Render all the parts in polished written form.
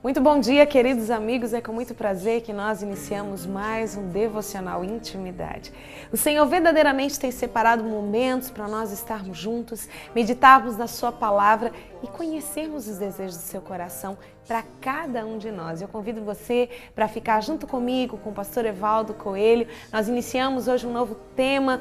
Muito bom dia, queridos amigos. É com muito prazer que nós iniciamos mais um Devocional Intimidade. O Senhor verdadeiramente tem separado momentos para nós estarmos juntos, meditarmos na Sua palavra e conhecermos os desejos do seu coração para cada um de nós. Eu convido você para ficar junto comigo, com o pastor Evaldo Coelho. Nós iniciamos hoje um novo tema,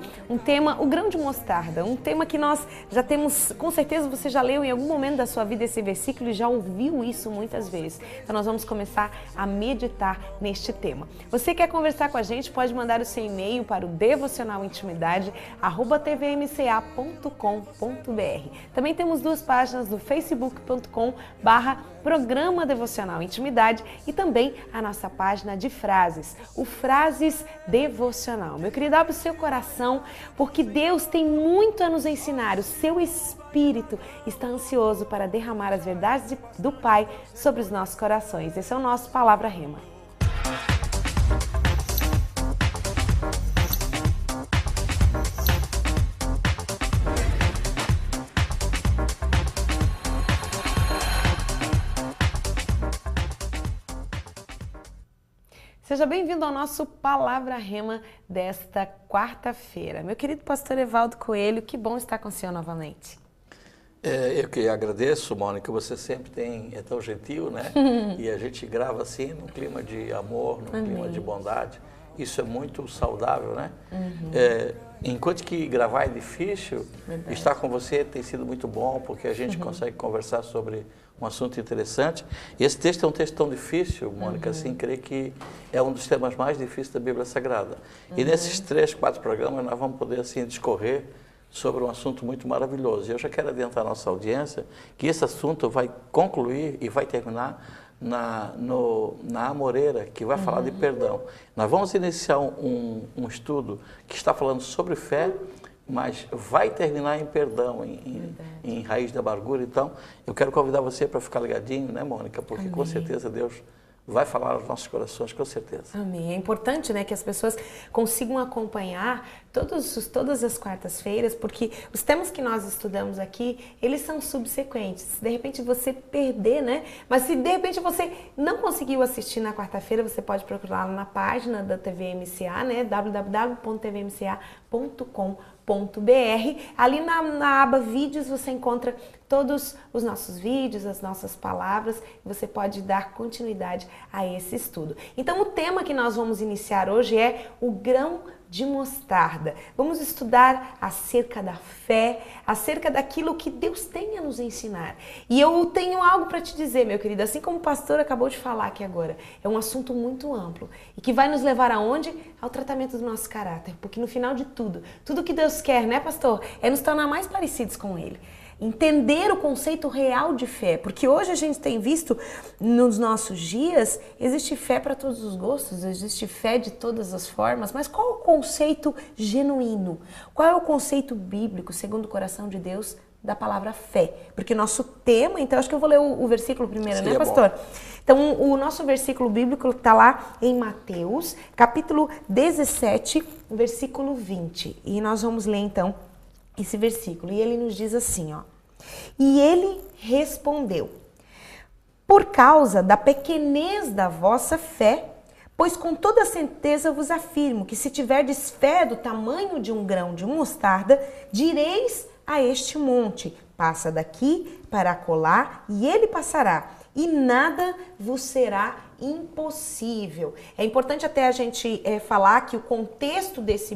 o grão de mostarda, um tema que nós já temos, com certeza você já leu em algum momento da sua vida esse versículo e já ouviu isso muitas vezes. Então nós vamos começar a meditar neste tema. Você quer conversar com a gente, pode mandar o seu e-mail para o devocionalintimidade@tvmca.com.br. Também temos duas páginas no facebook.com/Programa Devocional Intimidade e também a nossa página de frases, o Frases Devocional. Meu querido, abre o seu coração, porque Deus tem muito a nos ensinar. O seu Espírito está ansioso para derramar as verdades do Pai sobre os nossos corações. Esse é o nosso Palavra Rema. Seja bem-vindo ao nosso Palavra Rema desta quarta-feira. Meu querido pastor Evaldo Coelho, que bom estar com o senhor novamente. Eu que agradeço, Mônica, você sempre é tão gentil, né? E a gente grava assim, num clima de amor, num clima de bondade. Isso é muito saudável, né? Enquanto que gravar é difícil, estar com você tem sido muito bom, porque a gente consegue conversar sobre um assunto interessante. E esse texto é um texto tão difícil, Mônica, assim, creio que é um dos temas mais difíceis da Bíblia Sagrada. E nesses 3, 4 programas nós vamos poder, assim, discorrer sobre um assunto muito maravilhoso. E eu já quero adiantar à nossa audiência que esse assunto vai concluir e vai terminar na Amoreira, que vai falar de perdão. Nós vamos iniciar um estudo que está falando sobre fé, mas vai terminar em perdão, em raiz da amargura. Então, eu quero convidar você para ficar ligadinho, né, Mônica? Porque com certeza Deus vai falar aos nossos corações, com certeza. Amém. É importante, né, que as pessoas consigam acompanhar todas as quartas-feiras, porque os temas que nós estudamos aqui, eles são subsequentes. Se de repente você perder, né? Mas se de repente você não conseguiu assistir na quarta-feira, você pode procurar lá na página da TVMCA, né? www.tvmca.com.br. Ali na aba vídeos você encontra todos os nossos vídeos, as nossas palavras, e você pode dar continuidade a esse estudo. Então o tema que nós vamos iniciar hoje é o grão de mostarda. Vamos estudar acerca da fé, acerca daquilo que Deus tem a nos ensinar. E eu tenho algo para te dizer, meu querido, assim como o pastor acabou de falar aqui agora, é um assunto muito amplo e que vai nos levar aonde? Ao tratamento do nosso caráter, porque no final de tudo que Deus quer, né, pastor, é nos tornar mais parecidos com Ele. Entender o conceito real de fé, porque hoje a gente tem visto nos nossos dias, existe fé para todos os gostos, existe fé de todas as formas, mas qual é o conceito genuíno? Qual é o conceito bíblico, segundo o coração de Deus, da palavra fé? Porque nosso tema, então acho que eu vou ler o versículo primeiro, seria, né, pastor? bom. Então o nosso versículo bíblico está lá em Mateus, capítulo 17, versículo 20. E nós vamos ler então esse versículo. E ele nos diz assim, ó. E ele respondeu: por causa da pequenez da vossa fé, pois com toda certeza vos afirmo que se tiverdes fé do tamanho de um grão de mostarda, direis a este monte, passa daqui para acolá, e ele passará, e nada vos será impossível. É importante até a gente falar que o contexto desse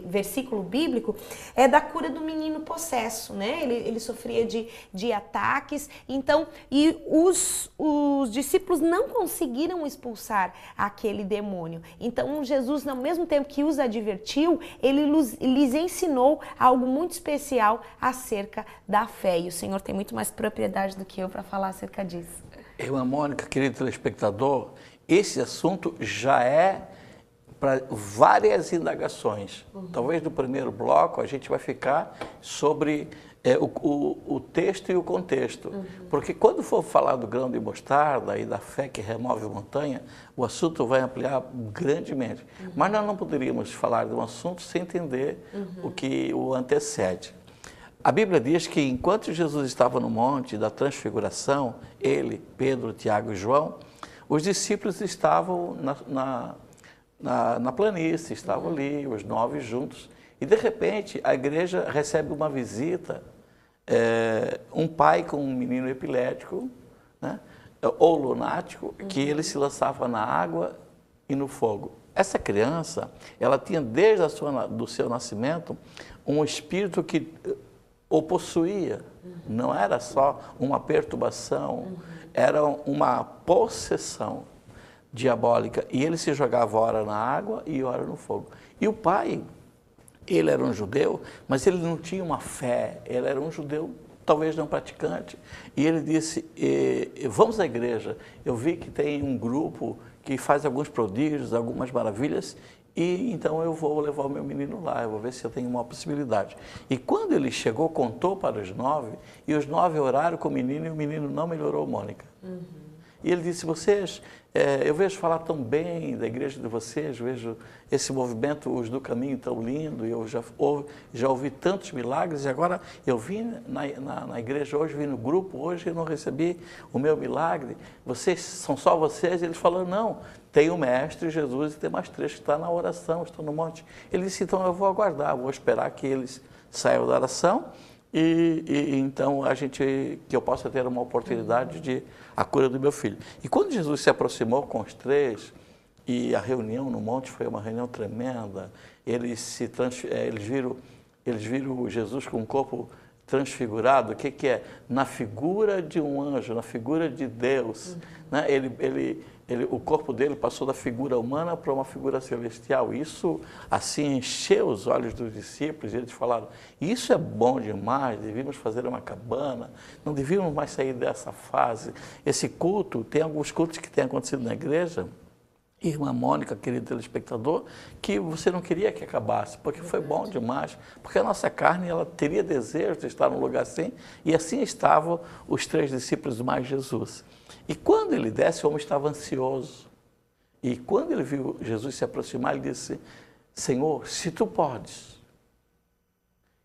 versículo bíblico é da cura do menino possesso, né? Ele sofria de ataques, então, e os discípulos não conseguiram expulsar aquele demônio. Então, Jesus, ao mesmo tempo que os advertiu, ele lhes ensinou algo muito especial acerca da fé. E o Senhor tem muito mais propriedade do que eu para falar acerca disso. Irmã Mônica, querido telespectador, esse assunto já é para várias indagações. Talvez no primeiro bloco a gente vai ficar sobre o texto e o contexto. Porque quando for falar do grão de mostarda e da fé que remove montanha, o assunto vai ampliar grandemente. Mas nós não poderíamos falar de um assunto sem entender o que o antecede. A Bíblia diz que enquanto Jesus estava no monte da transfiguração, ele, Pedro, Tiago e João, os discípulos estavam na planície, estavam ali, os 9 juntos. E de repente a igreja recebe uma visita, um pai com um menino epilético, né, ou lunático, que ele se lançava na água e no fogo. Essa criança, ela tinha desde do seu nascimento um espírito que o possuía. Não era só uma perturbação, era uma possessão diabólica. E ele se jogava ora na água e ora no fogo. E o pai, ele era um judeu, mas ele não tinha uma fé, ele era um judeu talvez não praticante. E ele disse, vamos à igreja, eu vi que tem um grupo que faz alguns prodígios, algumas maravilhas, e então eu vou levar o meu menino lá, eu vou ver se eu tenho uma possibilidade. E quando ele chegou, contou para os 9, e os 9 oraram com o menino, e o menino não melhorou, Mônica. E ele disse, eu vejo falar tão bem da igreja de vocês, vejo esse movimento, os do caminho tão lindo, e eu já ouvi tantos milagres, e agora eu vim na igreja hoje, vim no grupo hoje, eu não recebi o meu milagre, são só vocês? E ele falou, não, tem o Mestre Jesus e tem mais 3 que estão na oração, estão no monte. Ele disse, então eu vou aguardar, vou esperar que eles saiam da oração, e então que eu possa ter uma oportunidade de a cura do meu filho. E quando Jesus se aproximou com os 3, e a reunião no monte foi uma reunião tremenda, eles viram Jesus com o corpo transfigurado. O que é? Na figura de um anjo, na figura de Deus. Né? O corpo dele passou da figura humana para uma figura celestial. Isso, assim, encheu os olhos dos discípulos, e eles falaram, isso é bom demais, devíamos fazer uma cabana, não devíamos mais sair dessa fase. Esse culto, tem alguns cultos que têm acontecido na igreja, irmã Mônica, querido telespectador, que você não queria que acabasse, porque foi bom demais, porque a nossa carne, ela teria desejo de estar num lugar assim, e assim estavam os 3 discípulos mais Jesus. E quando ele desce, o homem estava ansioso. E quando ele viu Jesus se aproximar, ele disse, Senhor, se tu podes.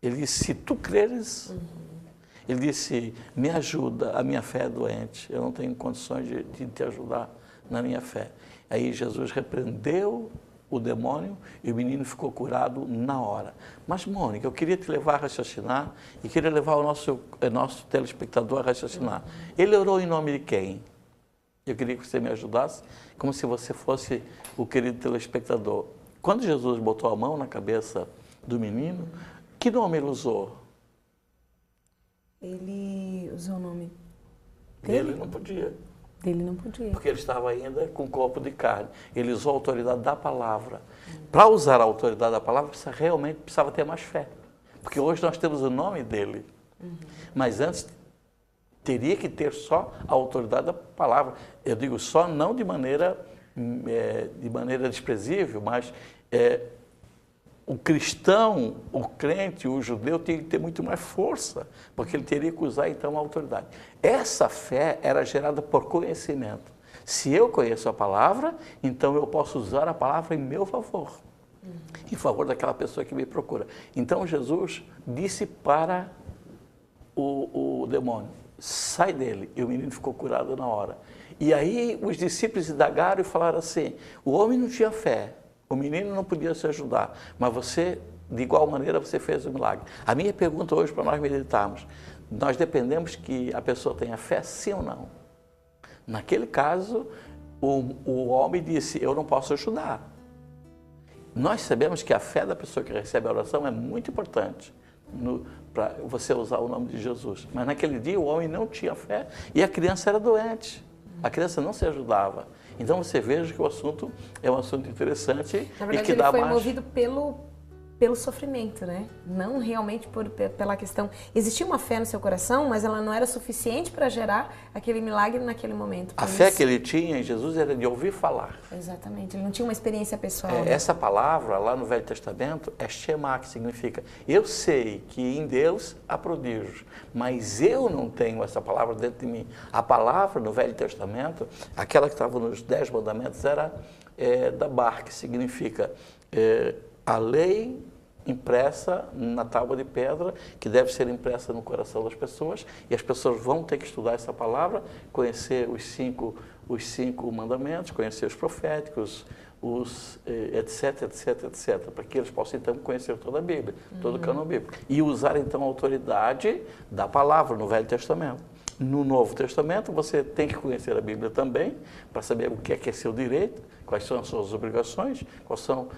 Ele disse, se tu creres. Ele disse, me ajuda, a minha fé é doente, eu não tenho condições de te ajudar na minha fé. Aí Jesus repreendeu o demônio e o menino ficou curado na hora. Mas, Mônica, eu queria te levar a raciocinar e queria levar o nosso telespectador a raciocinar. Ele orou em nome de quem? Eu queria que você me ajudasse, como se você fosse o querido telespectador. Quando Jesus botou a mão na cabeça do menino, que nome ele usou? Ele usou o nome dele? Ele não podia. Dele não podia. Porque ele estava ainda com o corpo de carne. Ele usou a autoridade da palavra. Para usar a autoridade da palavra, realmente precisava ter mais fé. Porque hoje nós temos o nome dele. Mas antes teria que ter só a autoridade da palavra. Eu digo só não de maneira desprezível, mas o cristão, o crente, o judeu tinha que ter muito mais força, porque ele teria que usar então a autoridade. Essa fé era gerada por conhecimento. Se eu conheço a palavra, então eu posso usar a palavra em meu favor, em favor daquela pessoa que me procura. Então Jesus disse para o demônio, sai dele, e o menino ficou curado na hora. E aí os discípulos indagaram e falaram assim, o homem não tinha fé, o menino não podia se ajudar, mas você, de igual maneira, você fez o milagre. A minha pergunta hoje para nós meditarmos, nós dependemos que a pessoa tenha fé, sim ou não? Naquele caso, o homem disse, eu não posso ajudar. Nós sabemos que a fé da pessoa que recebe a oração é muito importante para você usar o nome de Jesus. Mas naquele dia o homem não tinha fé e a criança era doente. A criança não se ajudava. Então você veja que o assunto é um assunto interessante. Na verdade, e que ele dá foi mais... movido pelo sofrimento, né? Não realmente pela questão... Existia uma fé no seu coração, mas ela não era suficiente para gerar aquele milagre naquele momento. A fé que ele tinha em Jesus era de ouvir falar. Exatamente, ele não tinha uma experiência pessoal. Essa palavra, lá no Velho Testamento, é Shema, que significa, eu sei que em Deus há prodígios, mas eu não tenho essa palavra dentro de mim. A palavra no Velho Testamento, aquela que estava nos 10 mandamentos, era da Bar, que significa a lei impressa na tábua de pedra, que deve ser impressa no coração das pessoas, e as pessoas vão ter que estudar essa palavra, conhecer os cinco mandamentos, conhecer os proféticos, etc, etc, etc, para que eles possam então conhecer toda a Bíblia, todo o cânon bíblico, e usar então a autoridade da palavra no Velho Testamento. No Novo Testamento, você tem que conhecer a Bíblia também, para saber o que é seu direito, quais são as suas obrigações, quais são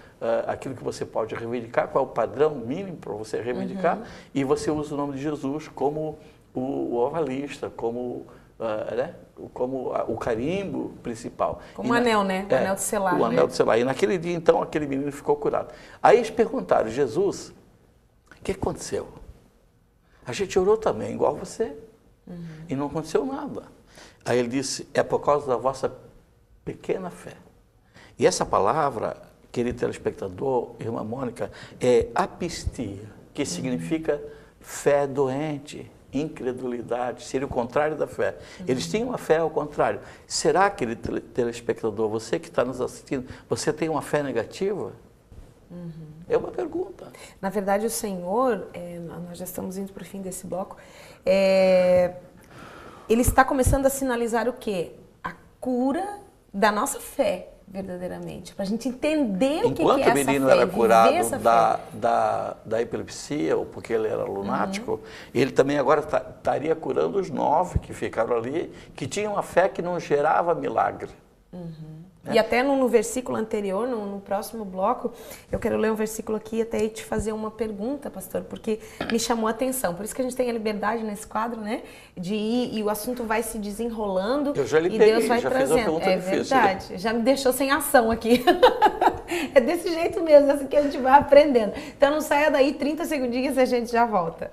aquilo que você pode reivindicar, qual é o padrão mínimo para você reivindicar, e você usa o nome de Jesus como o avalista, como o carimbo principal. Como o anel, né? O anel de selar. O anel de selar. E naquele dia, então, aquele menino ficou curado. Aí eles perguntaram, Jesus, o que aconteceu? A gente orou também, igual você. E não aconteceu nada. Aí ele disse, é por causa da vossa pequena fé. E essa palavra, querido telespectador, irmã Mônica, é apistia, que significa fé doente, incredulidade, seria o contrário da fé. Eles tinham uma fé ao contrário. Será, querido telespectador, você que está nos assistindo, você tem uma fé negativa? É uma pergunta. Na verdade, o Senhor, nós já estamos indo para o fim desse bloco, Ele está começando a sinalizar o quê? A cura da nossa fé, verdadeiramente. Para a gente entender o que é essa fé. Enquanto o menino era curado da epilepsia, ou porque ele era lunático, ele também agora estaria curando os 9 que ficaram ali, que tinham uma fé que não gerava milagre. E até no versículo anterior, no próximo bloco, eu quero ler um versículo aqui até aí te fazer uma pergunta, pastor, porque me chamou a atenção. Por isso que a gente tem a liberdade nesse quadro, né? De ir e o assunto vai se desenrolando. Eu já lhe e peguei, Deus vai já trazendo. Fiz uma pergunta difícil. Verdade, já me deixou sem ação aqui. É desse jeito mesmo, assim que a gente vai aprendendo. Então não saia daí, 30 segundinhos e a gente já volta.